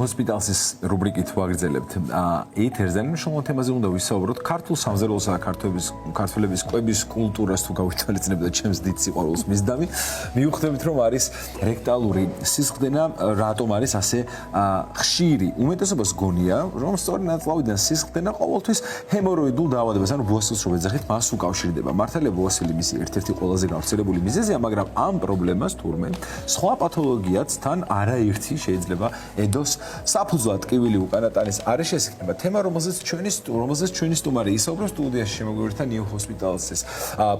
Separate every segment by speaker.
Speaker 1: ჰოსპიტალსის რუბრიკით ვაგრძელებთ. ეთერზე მნიშვნელოვან თემაზე უნდა ვისაუბროთ. ქართულ სამზარეულოსა და ქართველების კვების კულტურას თუ გავვითვალისწინებთ ჩემს დიდ სიყვარულს მისდამი. მიუხედავად რომ არის რექტალური სისხლდენა, რატომ არის ასე ხშირი? უმეტესობას გონია, რომ სწორი ნაწლავიდან სისხლდენა ყოველთვის ჰემოროიდულ დაავადებას, ანუ ბუასილს რო ვეძახით, მას უკავშირდება. მართალია ბუასილი მისი ერთ-ერთი ყველაზე გავრცელებული მიზეზია, მაგრამ ამ პრობლემას თურმე სხვა პათოლოგიაც თან არაერთი შეიძლება ედოს საფუძვლად ტკივილი უკანატანის არის შესაძლება. თემა, რომელზეც ჩვენი სტუმარი ისაუბრებს სტუდიაში შემოგვერთა ნიუ ჰოსპიტალსის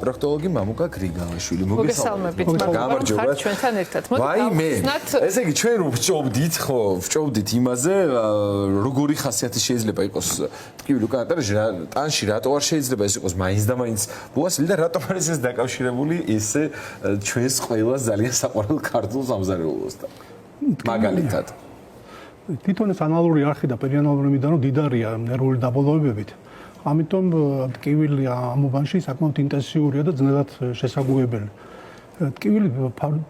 Speaker 1: პროქტოლოგი მამუკა გრიგალაშვილი.
Speaker 2: მოგესალმებით, გამარჯობა ჩვენთან ერთად.
Speaker 1: ვაიმე, ესე იგი ჩვენ ვჭობდით, ხო, ვჭობდით იმაზე, როგორი ხასიათი შეიძლება იყოს ტკივილი უკანატანის ტანში, რატო არ შეიძლება ეს იყოს მაინც და მაინც ბუასილი და რატომ არის ეს დაკავშირებული ესე ჩვენს ყველას ძალიან საყვარელ ქართულ სამზარეულოსთან. მაგალითად
Speaker 3: თვითონ ეს ანალური არხი და პერიანალური მიდანო დიდარია ნერვული დაბოლოებებით. ამიტომ ტკივილი ამ უბანში საკმაოდ ინტენსიურია და ძნელად შესაძლებელი. ტკივილი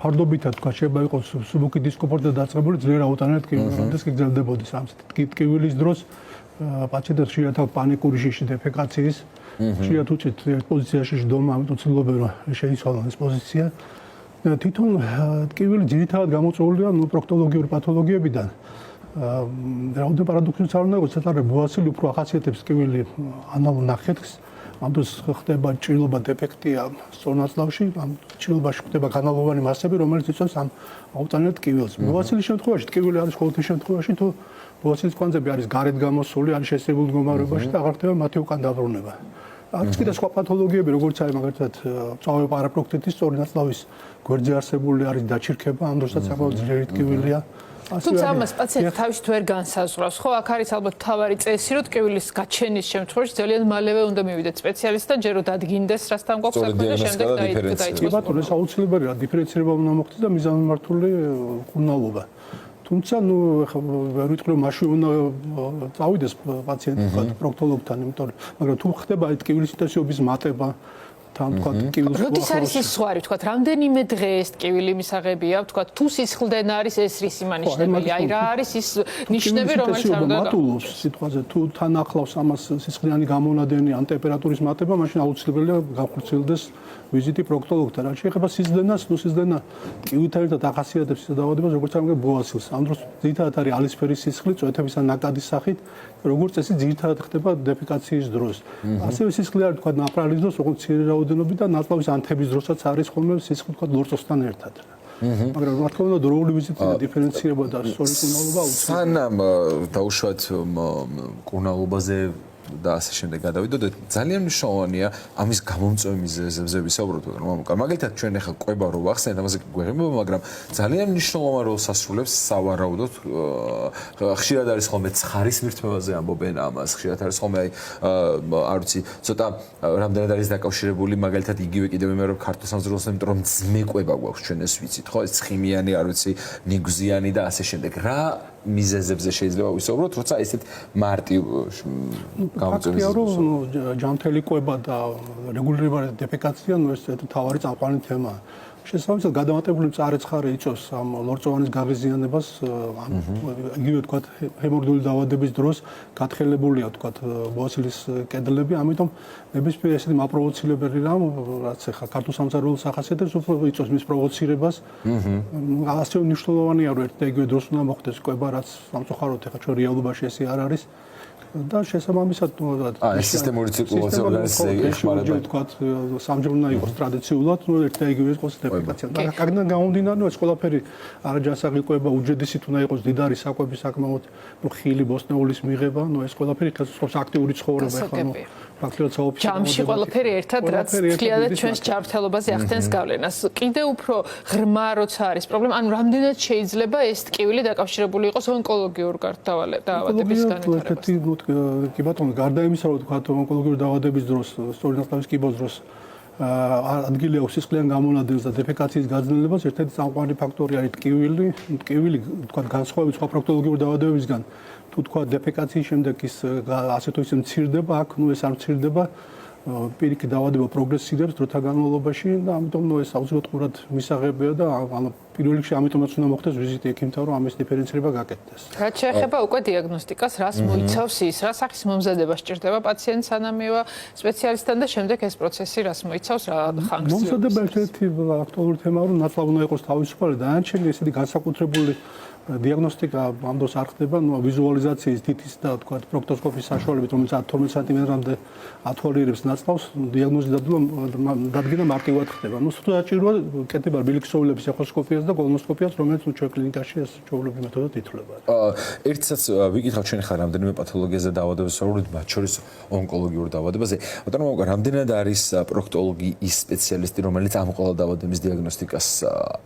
Speaker 3: ფარდობითად თქვა შეიძლება იყოს სუბუქი დისკომფორტი და დაწყებული ძლიერ აუტანელ ტკივილს, როდესაც გრძელდებოდეს ამ ტკივილის დროს პაციენტს ხშირად პანიკური შიში დეფეკაციის, ხშირად უწევთ ერთ პოზიციაში ჯდომა, ამიტომ ცდილობენ რომ შეიცვალონ ეს პოზიცია. თვითონ ტკივილი ძირითადად გამოწვეულია პროქტოლოგიური პათოლოგიებიდან. რაოდენობა პარადოქსალურად არ უნდა იყოს, ცოტა ბუასილი უფრო ახასიათებს ტკივილი ანალურ ნახეთქს. ამ დროს ხდება ჭრილობა დეფექტია სწორ ნაწლავში, ამ ჭრილობაში ხდება განალოვანი მასები, რომელიც იწვევს ამ აუტანელ ტკივილს. ბუასილის შემთხვევაში ტკივილი არის ყოველთვის შემთხვევაში, თუ ბუასილის კვანძები არის გარეთ გამოსული, არის შესრებულ მდგომარეობაში და აღარ ხდება მათი უკან დაბრუნება. არის კიდე სხვა პათოლოგიები, როგორც არის მაგალითად წვავე პარაპროქტიტის სწორი ნაწლავის გვერდზე არსებული არის დაჩირქება, ამ დროსაც საკმაოდ ძლიერი ტკივილია.
Speaker 2: თუმცა ამას პაციენტი თავის თუ ვერ განსაზღვრავს, ხო, აქ არის ალბათ თავარი წესი, რომ ტკივილის გაჩენის შემთხვევაში ძალიან მალევე უნდა მივიდეთ სპეციალისტთან, ჯერ რომ დადგინდეს, რასთან გვაქვს საქმე და შემდეგ დაიწყოს.
Speaker 3: ბატონო, ეს აუცილებელია, დიფერენცირება უნდა მოხდეს და მიზანმიმართული მკურნალობა. თუმცა, ვერ ვიტყვი რომ მაშინ უნდა წავიდეს პაციენტი პროქტოლოგთან, იმიტომ მაგრამ თუ ხდება ტკივილის ინტენსივობის მატება
Speaker 2: როდის არის ის ზღვარი, თქვათ, რამდენიმე დღე ეს ტკივილი მისაღებია, თქვათ, თუ სისხლდენა არის ეს რის იმანიშნებელი, აი რა არის ის ნიშნები, რომელიც არ უნდა
Speaker 3: მატულობს სიტყვაზე, თუ თან ახლავს ამას სისხლიანი გამონადენი ან ტემპერატურის მატება, მაშინ აუცილებელია გავხურცილდეს ვიზიტი პროქტოლოგთან. რაც შეეხება სისხლდენას, თუ სისხლდენა ტკივილთან ერთად ახასიათებს ის დაავადებას, როგორც ამგე ბუასილს. ამ დროს ძირითადად არის ალისფერი სისხლი, წვეთების ან ნაკადის სახით, როგორც წესი ძირითადად ხდება დეფეკაციის დროს. ასევე სისხლი არის თქვა ნაპრალის დროს, როგორც მცირე რაოდენობით და ნაწლავის ანთების დროსაც არის ხოლმე სისხლი თქვა ლორწოსთან ერთად. მაგრამ რა თქმა უნდა დროული ვიზიტი და დიფერენცირება და სწორი კურნალობა აუცილებელია.
Speaker 1: სანამ დაუშვათ კურნალობაზე და ასე შემდეგ გადავიდოთ, ძალიან მნიშვნელოვანია ამის გამომწვევი მიზეზებზე ვისაუბროთ, რომ მაგალითად ჩვენ ახლა კვება რო ვახსენეთ, ამაზე გვეღება, მაგრამ ძალიან მნიშვნელოვან როლს ასრულებს სავარაუდოდ. ხშირად არის ხოლმე ცხარის მირთმევაზე ამბობენ ამას, ხშირად არის ხოლმე არ ვიცი, ცოტა რამდენად არის დაკავშირებული მაგალითად იგივე კიდევ იმერობ ქართულ სამზარეულოსთან, იმიტომ რომ ძმეკვება გვაქვს ჩვენ ეს ვიცით, ხო, ეს ცხიმიანი, არ ვიცი, ნიგზიანი და ასე შემდეგ. რა მიზეზებზე შეიძლება ვისაუბროთ, როცა ესეთ მარტივ
Speaker 3: ფაქტია რომ ჯანმრთელი კვება და რეგულირებული დეფეკაცია ეს თავარი წამყვანი თემაა. შესაბამისად გადამატებული მწარე ცხარე იწვევს ამ ლორწოვანის გაღიზიანებას, იგივე თქვა ჰემოროიდული დაავადების დროს გათხელებულია თქვა ბუასილის კედლები, ამიტომ ნებისმიერ ესეთი მაპროვოცირებელი რამ, რაც ახლა ქართულ სამზარეულოს ახასიათებს, უფრო იწვევს მის პროვოცირებას. ასევე მნიშვნელოვანია რომ ერთ და იგივე დროს უნდა მოხდეს კვება, რაც სამწუხაროდ ახლა ჩვენ რეალობაში ესე არ არის. და შესაბამისად
Speaker 1: ეს სისტემური ციკლიზაცია ორგანიზმზე ეხმარება
Speaker 3: თქვა სამჯერ უნდა იყოს ტრადიციულად, ერთ და იგივე იყოს დეფეკაცია. მაგრამ კაგნან გამომდინარე, ეს ყველაფერი არაჯანსაღი კვება, უჯრედისით უნდა იყოს დიდარი საკვები, საკმაოდ ხილი ბოსტნეულის მიღება, ეს ყველაფერი ხსოვს აქტიური ცხოვრება ახლა ფაქტიურად საოფიციალო
Speaker 2: ჯამში ყველაფერი ერთად, რაც ძალიანად ჩვენს ჯანმრთელობაზე ახდენს გავლენას. კიდე უფრო ღრმა როცა არის პრობლემა, ანუ რამდენად შეიძლება ეს ტკივილი დაკავშირებული იყოს ონკოლოგიურ დაავადების განვითარებასთან.
Speaker 3: კი ბატონო, გარდა იმისა, რომ თქვა ონკოლოგიური დაავადების დროს, სწორი ნაწლავის კიბოს დროს ადგილი აქვს სისხლიან გამონადენს და დეფეკაციის გაძლიერებას, ერთ-ერთი წამყვანი ფაქტორი არის ტკივილი. ტკივილი თქვა განსხვავებით სხვა პროქტოლოგიური დაავადებებისგან, თუ თქვა დეფეკაციის შემდეგ ის ასე თუ ისე მცირდება, აქ ეს არ მცირდება. პირიქით დაავადება პროგრესირებს დროთა განმავლობაში და ამიტომ ეს აუცილებლად ყურად მისაღებია და პირველ რიგში ამიტომაც უნდა მოხდეს ვიზიტი ექიმთან, რომ ამის დიფერენცირება გაკეთდეს.
Speaker 2: რაც შეეხება უკვე დიაგნოსტიკას, რას მოიცავს ის, რა სახის მომზადება სჭირდება პაციენტს სანამივა სპეციალისტთან და შემდეგ ეს პროცესი რას მოიცავს, რა ხანგრძლივობს?
Speaker 3: მომზადება ერთ-ერთი აქტუალური თემაა, რომ ნაცვლად უნდა იყოს თავისუფალი და დანარჩენი ესეთი განსაკუთრებული დიაგნოსტიკა ამ დროს არ ხდება, ვიზუალიზაციის თითის და თქვა პროქტოსკოპის საშუალებით, რომელიც 12 სანტიმეტრამდე ათვალიერებს ნაცვლავს, დიაგნოზი დადგენა მარტივად ხდება. საჭიროა კეთება ბილიქსოვილების ეხოსკოპიას და კოლონოსკოპიას, რომელიც ჩვენ კლინიკაში ეს ჩვეულებრივი მეთოდად ითვლება.
Speaker 1: ერთსაც ვიკითხავ ჩვენ ხარ რამდენიმე პათოლოგიაზე დაავადებას ვსაუბრობთ, მათ შორის ონკოლოგიურ დაავადებაზე. ბატონო, რამდენად არის პროქტოლოგი ის სპეციალისტი, რომელიც ამ ყველა დაავადების დიაგნოსტიკას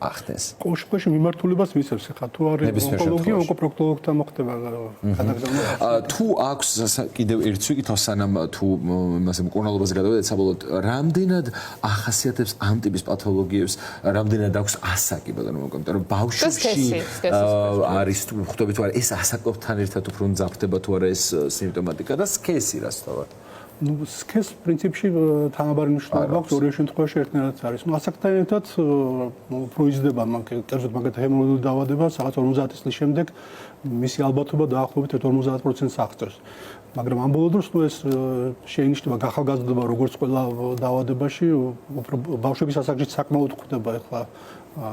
Speaker 1: ახდენს?
Speaker 3: ყოველ შემთხვევაში მიმართულებას მისცემს, ხა თუ არის ონკოლოგია, ონკოპროქტოლოგთან მოხდება გადაგზავნა.
Speaker 1: თუ აქვს კიდევ ერთ ვიკითხავ სანამ თუ იმასე მკურნალობაზე გადავიდეთ, საბოლოოდ რამდენად ახასიათებს ამ ტიპის პათოლოგიებს, რამდენად აქვს ასაკი, ბატონო, იმიტომ რომ ბავშვებში არის თუ ხვდებით თუ არა ეს ასაკობთან ერთად უფრო მძაფრდება თუ არა ეს სიმპტომატიკა და სქესი რას თავად?
Speaker 3: სქეს პრინციპში თანაბარი მნიშვნელობა აქვს ორივე შემთხვევაში ერთნაირად არის. ასაკთან ერთად უფრო იზრდება კერძოდ მაგათ ჰემოროიდული დაავადება, სადაც 50 წლის შემდეგ მისი ალბათობა დაახლოებით 50%-ს აღწევს. მაგრამ ამ ბოლო დროს ეს შეინიშნება გახალგაზრდობა როგორც ყველა დაავადებაში, უფრო ბავშვების ასაკში საკმაოდ ხდება ახლა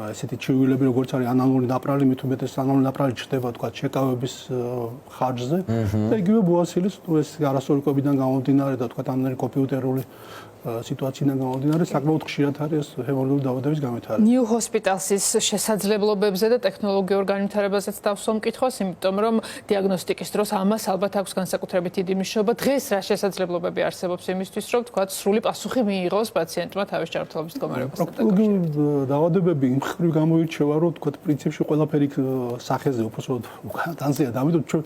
Speaker 3: ესეთი ჩივილები როგორც არის ანალური ნაპრალი, მით უმეტეს ანალური ნაპრალი ჩდება თქვა შეკავების ხარჯზე და იგივე ბოასილის ეს არასწორი კვებიდან გამომდინარე და თქვა ამდენი კომპიუტერული სიტუაციიდან გამომდინარე საკმაოდ ხშირად არის ჰემოროიდული დაავადების განვითარება.
Speaker 2: New Hospitals-ის შესაძლებლობებზე და ტექნოლოგიურ განვითარებაზეც დავსვამ მკითხოს, იმიტომ რომ დიაგნოსტიკის დროს ამას ალბათ აქვს განსაკუთრებით დიდი მნიშვნელობა. დღეს რა შესაძლებლობები არსებობს იმისთვის, რომ თქვა სრული პასუხი მიიღოს პაციენტმა თავის ჯანმრთელობის მდგომარეობასთან
Speaker 3: დაკავშირებით. დაავადებები იმ ხრივ გამოირჩევა, რომ თქვა პრინციპში ყველაფერი სახეზე უბრალოდ უკანზეა და ამიტომ ჩვენ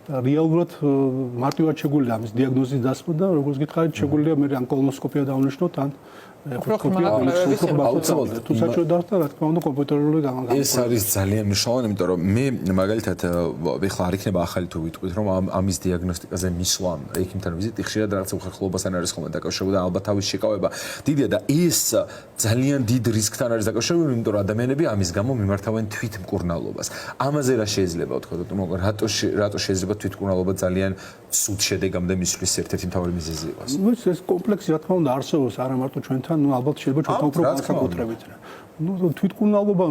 Speaker 3: რეალურად მარტივად შეგვიძლია ამის დიაგნოზის დასმა და როგორც გითხარით შეგვიძლია მე ან კოლონოსკოპია დავნიშნოთ ან ეხოსკოპია
Speaker 1: აუცილებლად
Speaker 3: თუ საჭირო და რა თქმა უნდა კომპიუტერული განყოფილება.
Speaker 1: ეს არის ძალიან მნიშვნელოვანი, იმიტომ რომ მე მაგალითად ეხლა არ იქნება ახალი თუ ვიტყვით, რომ ამის დიაგნოსტიკაზე მისვლა ექიმთან ვიზიტი ხშირად რაღაც უხერხლობასთან არის ხოლმე დაკავშირებული და ალბათ თავის შეკავება დიდია და ეს ძალიან დიდ რისკთან არის დაკავშირებული, იმიტომ რომ ადამიანები ამის გამო მიმართავენ თვითმკურნალობას. ამაზე რა შეიძლება ვთქვა, რატო შეიძლება თვითმკურნალობა ძალიან სულ შედეგამდე მისვლის ერთ-ერთი მთავარი მიზეზი იყოს?
Speaker 3: ეს კომპლექსი რა თქმა უნდა არსებობს არა მარტო ჩვენთან, ალბათ შეიძლება ჩვენთან უფრო განსაკუთრებით. თვითმკურნალობა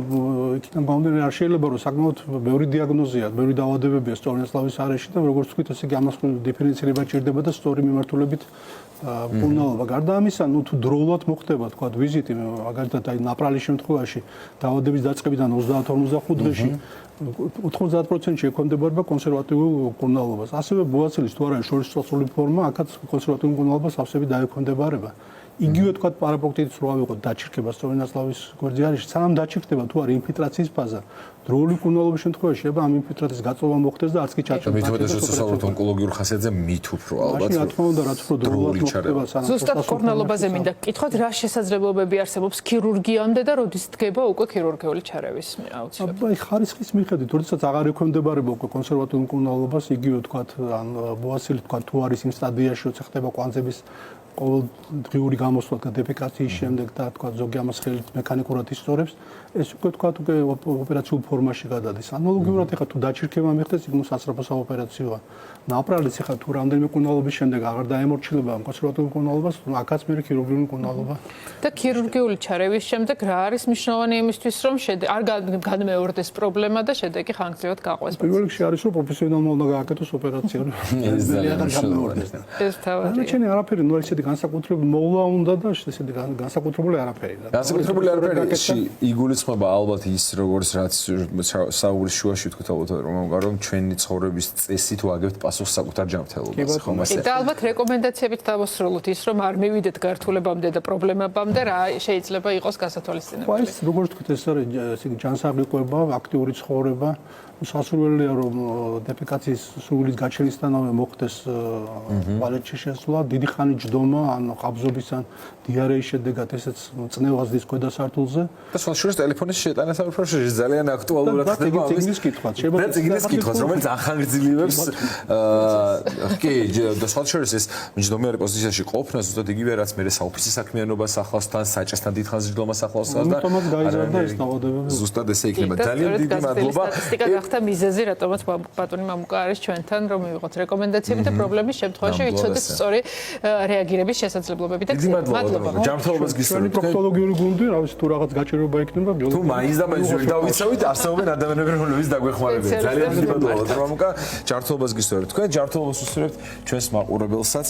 Speaker 3: იქიდან გამომდინარე არ შეიძლება რომ საკმაოდ ბევრი დიაგნოზია, ბევრი დაავადებებია სწორი ნაცვლავის არეში და როგორც ვთქვით, ესე იგი ამას დიფერენცირება ჭირდება და სწორი მიმართულებით მკურნალობა. გარდა ამისა, თუ დროულად მოხდება, თქვა ვიზიტი, მაგალითად აი ნაპრალის შემთხვევაში დაავადების დაწყებიდან 30-45 დღეში 90%-ში ექვემდებარება კონსერვატიულ მკურნალობას. ასევე ბოასილის თუ არა შორისწავლული ფორმა, აქაც კონსერვატიული მკურნალობა სავსები დაექვემდებარება. იგივე თქვა პარაპროქტიტის რო ავიღოთ დაჩირქება სწორი ნაცვლავის გვერდზე არის, სანამ დაჩირქდება თუ არის ინფილტრაციის ფაზა, დროული მკურნალობის შემთხვევაში შეიძლება ამ ინფილტრაციის გაწოვა მოხდეს და არც კი ჩაჭრება.
Speaker 1: მით უმეტეს როცა საუბრობთ ონკოლოგიურ ხასიათზე მით უფრო ალბათ.
Speaker 3: რა თქმა უნდა, რაც უფრო დროულად მოხდება სანამ
Speaker 2: ზუსტად მკურნალობაზე მინდა გკითხოთ, რა შესაძლებლობები არსებობს ქირურგიამდე და როდის დგება უკვე ქირურგიული ჩარევის აუცილებლობა?
Speaker 3: აი ხარისხის მიხედვით, როდესაც აღარ ექვემდებარება უკვე კონსერვატიულ მკურნალობას, იგივე თქვა ან ბოასილი თქვა თუ არის იმ სტადიაში, როცა ხდება კვანძების ყოველდღიური გამოსვლა და დეფეკაციის შემდეგ და თქვა ზოგი ამას ხელით მექანიკურად ისწორებს, ეს უკვე თქვა უკვე ოპერაციულ ფორმაში გადადის. ანალოგიურად ეხლა თუ დაჩირქება მიხდეს, იქ სასწრაფო საოპერაციოა. ნაპრალის ეხლა თუ რამდენიმე მკურნალობის შემდეგ აღარ დაემორჩილება კონსერვატიულ მკურნალობას, აქაც მე ქირურგიული მკურნალობა.
Speaker 2: და ქირურგიული ჩარევის შემდეგ რა არის მნიშვნელოვანი იმისთვის, რომ არ განმეორდეს პრობლემა და შედეგი ხანგრძლივად გაყვეს?
Speaker 3: პირველ რიგში არის რომ პროფესიონალმა უნდა გააკეთოს ოპერაცია.
Speaker 1: ეს ძალიან
Speaker 3: განმეორდეს.
Speaker 2: ეს თავად.
Speaker 3: ანუ არაფერი, ნუ ესეთი განსაკუთრებული მოვლა უნდა და ესეთი განსაკუთრებული არაფერი.
Speaker 1: განსაკუთრებული არაფერი იგულისხმება ალბათ ის როგორც რაც საუბრის შუაში ვთქვით ალბათ რომ ჩვენი ცხოვრების წესი თუ აგებთ პასუხს საკუთარ ჯანმრთელობას ხომ ასე.
Speaker 2: და ალბათ რეკომენდაციებით დავასრულოთ ის რომ არ მივიდეთ გართულებამდე და პრობლემებამდე რა შეიძლება იყოს გასათვალისწინებელი.
Speaker 3: ეს როგორც ვთქვით ეს არის ესე იგი ჯანსაღი ყვება, აქტიური ცხოვრება, სასურველია რომ დეფეკაციის სურვილის გაჩენისთანავე მოხდეს ვალეთში შესვლა, დიდი ხანი ჯდომა, ან ყაბზობის ან დიარეის შედეგად ესეც წნევას დის ქვედა სართულზე.
Speaker 1: და საშუალო ტელეფონის შეტანა საფრთხეში ძალიან აქტუალურად ხდება ამის.
Speaker 3: წიგნის კითხვაც,
Speaker 1: და წიგნის კითხვაც, რომელიც ახანგრძლივებს კი, და საშუალო ეს მჯდომარე პოზიციაში ყოფნა ზუსტად იგივე რაც მე საოფისე საქმიანობას ახლავსთან, საჭესთან დიდხანს ჯდომას ახლავსთან და
Speaker 3: თომას გაიზარდა ეს დაავადებები.
Speaker 1: ზუსტად ესე იქნება. ძალიან დიდი მადლობა.
Speaker 2: სტატისტიკა გახდა მიზეზი, რატომაც ბატონი მამუკა არის ჩვენთან, რომ მივიღოთ რეკომენდაციები და პრობლემის შემთხვევაში ვიცოდეთ სწორი რეაგირების შესაძლებლობები და
Speaker 1: მადლობა. ჯანმრთელობას გისურვებთ.
Speaker 3: პროქტოლოგიური გუნდი, რა ვიცი, თუ რაღაც გაჭირვება იქნება,
Speaker 1: თუ მაინც და მაინც ვერ დავიცავით, არსებობენ ადამიანები, რომლებიც დაგვეხმარებიან. ძალიან დიდი მადლობა, მამუკა. ჯანმრთელობას გისურვებთ. თქვენ ჯანმრთელობას უსურვებთ ჩვენს მაყურებელსაც.